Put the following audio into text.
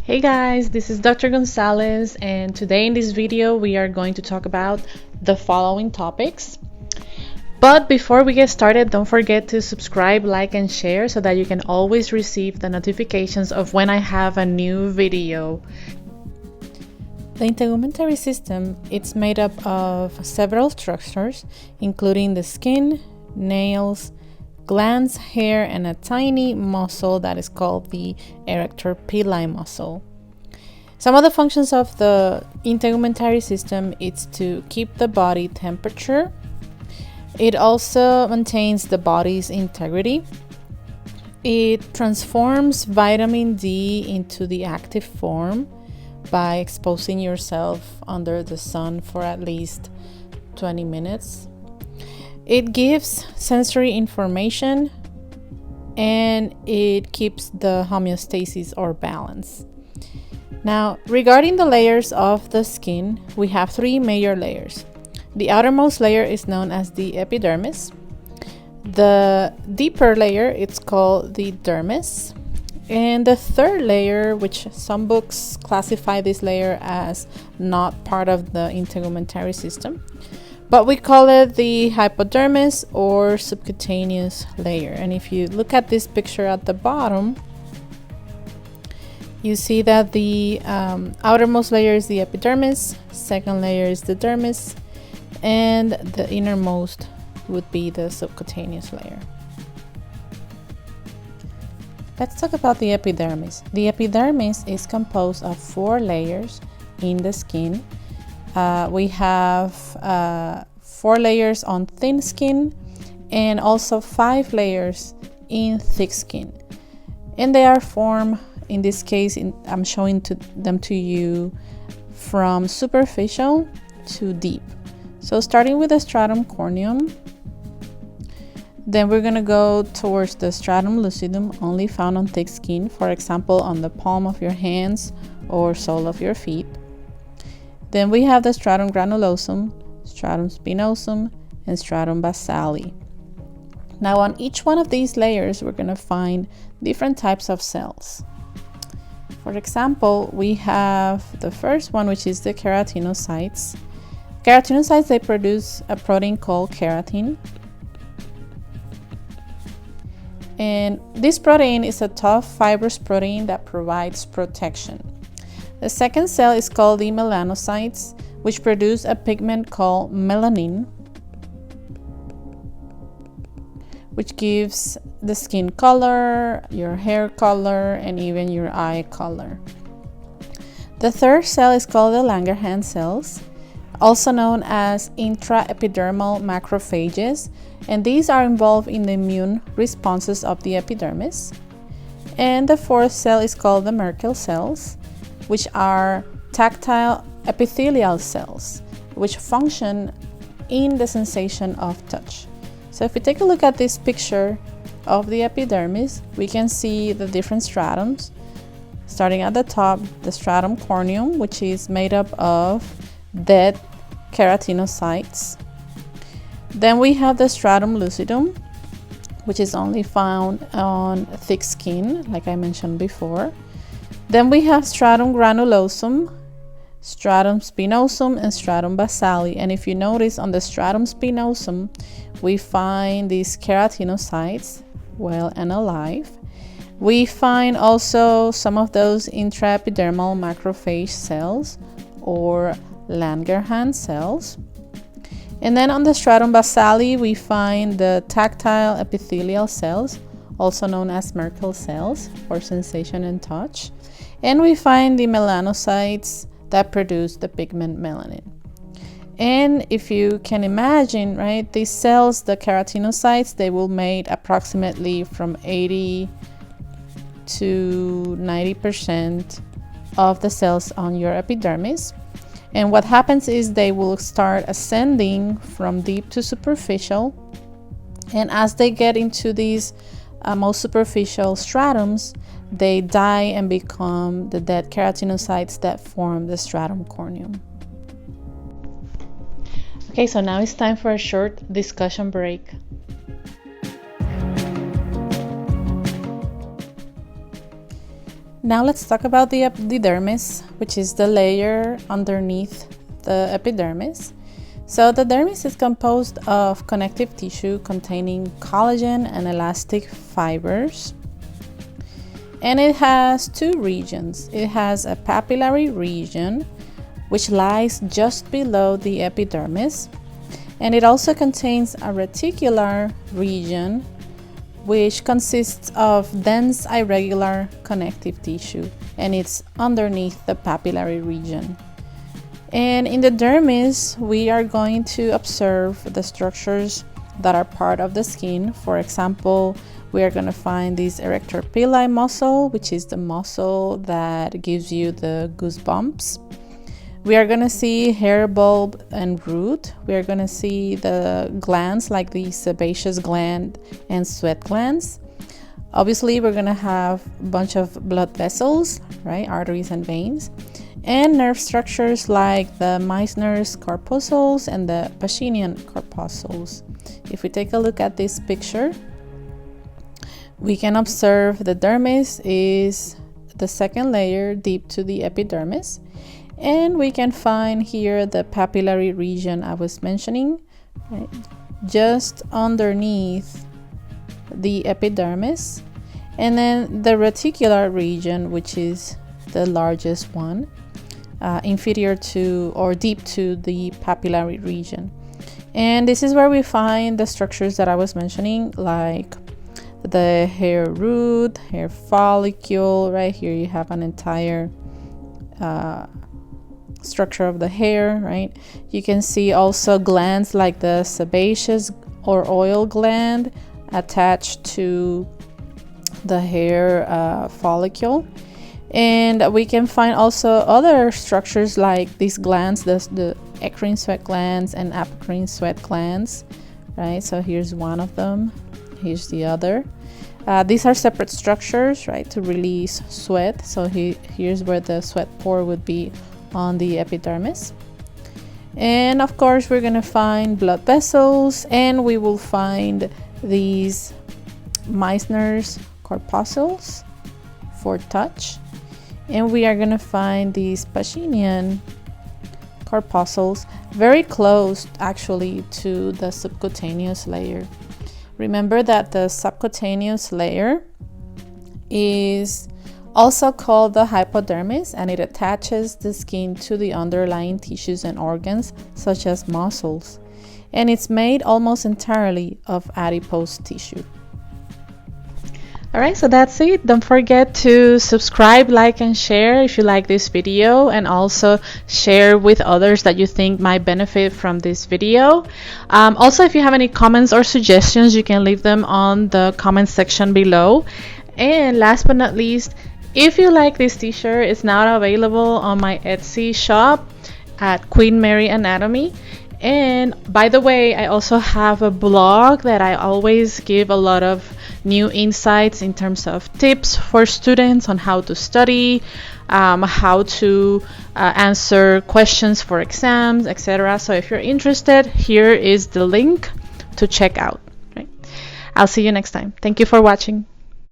Hey guys, this is Dr. Gonzalez, and today in this video we are going to talk about the following topics. But before we get started, don't forget to subscribe, like, and share so that you can always receive the notifications of when I have a new video. The integumentary system, it's made up of several structures, including the skin, nails, glands, hair, and a tiny muscle that is called the erector pili muscle. Some of the functions of the integumentary system is to keep the body temperature. It also maintains the body's integrity. It transforms vitamin D into the active form by exposing yourself under the sun for at least 20 minutes. It gives sensory information and it keeps the homeostasis or balance. Now, regarding the layers of the skin, we have three major layers. The outermost layer is known as the epidermis. The deeper layer, it's called the dermis. And the third layer, which some books classify this layer as not part of the integumentary system, but we call it the hypodermis or subcutaneous layer. And if you look at this picture at the bottom, you see that the outermost layer is the epidermis, second layer is the dermis, and the innermost would be the subcutaneous layer. Let's talk about the epidermis. The epidermis is composed of 4 layers in the skin. We have 4 layers on thin skin and also 5 layers in thick skin. And they are formed, in this case, I'm showing them to you from superficial to deep. So starting with the stratum corneum, then we're going to go towards the stratum lucidum, only found on thick skin, for example, on the palm of your hands or sole of your feet. Then we have the stratum granulosum, stratum spinosum, and stratum basale. Now on each one of these layers, we're going to find different types of cells. For example, we have the first one, which is the keratinocytes. Keratinocytes, they produce a protein called keratin. And this protein is a tough fibrous protein that provides protection. The second cell is called the melanocytes, which produce a pigment called melanin, which gives the skin color, your hair color, and even your eye color. The third cell is called the Langerhans cells, also known as intraepidermal macrophages, and these are involved in the immune responses of the epidermis. And the fourth cell is called the Merkel cells, which are tactile epithelial cells, which function in the sensation of touch. So if we take a look at this picture of the epidermis, we can see the different stratums. Starting at the top, the stratum corneum, which is made up of dead keratinocytes. Then we have the stratum lucidum, which is only found on thick skin, like I mentioned before. Then we have stratum granulosum, stratum spinosum, and stratum basale. And if you notice on the stratum spinosum, we find these keratinocytes well and alive. We find also some of those intraepidermal macrophage cells or Langerhans cells. And then on the stratum basale, we find the tactile epithelial cells, also known as Merkel cells for sensation and touch. And we find the melanocytes that produce the pigment melanin. And if you can imagine, right, these cells, the keratinocytes, they will make approximately from 80 to 90% of the cells on your epidermis. And what happens is they will start ascending from deep to superficial. And as they get into these most superficial stratums, they die and become the dead keratinocytes that form the stratum corneum. Okay, so now it's time for a short discussion break. Now let's talk about the dermis, which is the layer underneath the epidermis. So the dermis is composed of connective tissue containing collagen and elastic fibers. And it has two regions. It has a papillary region, which lies just below the epidermis. And it also contains a reticular region, which consists of dense irregular connective tissue, and it's underneath the papillary region. And in the dermis, we are going to observe the structures that are part of the skin. For example, we are going to find this erector pili muscle, which is the muscle that gives you the goosebumps. We are going to see hair bulb and root. We are going to see the glands like the sebaceous gland and sweat glands. Obviously, we're going to have a bunch of blood vessels, right? Arteries and veins. And nerve structures like the Meissner's corpuscles and the Pacinian corpuscles. If we take a look at this picture, we can observe the dermis is the second layer deep to the epidermis. And we can find here the papillary region I was mentioning, right? Just underneath the epidermis. And then the reticular region, which is the largest one, inferior to or deep to the papillary region. And this is where we find the structures that I was mentioning, like the hair root, hair follicle. Right here you have an entire structure of the hair, right? You can see also glands like the sebaceous or oil gland attached to the hair follicle. And we can find also other structures like these glands, the eccrine sweat glands and apocrine sweat glands, right? So here's one of them, here's the other. These are separate structures, right, to release sweat. So here's where the sweat pore would be on the epidermis. And of course we're going to find blood vessels, and we will find these Meissner's corpuscles for touch, and we are going to find these Pacinian corpuscles very close actually to the subcutaneous layer. Remember that the subcutaneous layer is also called the hypodermis, and it attaches the skin to the underlying tissues and organs such as muscles, and it's made almost entirely of adipose tissue. Alright, so that's it. Don't forget to subscribe, like, and share if you like this video, and also share with others that you think might benefit from this video. Also, if you have any comments or suggestions, you can leave them on the comment section below. And last but not least, if you like this t-shirt, it's now available on my Etsy shop at Queen Mary Anatomy. And by the way, I also have a blog that I always give a lot of new insights in terms of tips for students on how to study, how to answer questions for exams, etc. So if you're interested, here is the link to check out. Right? I'll see you next time. Thank you for watching.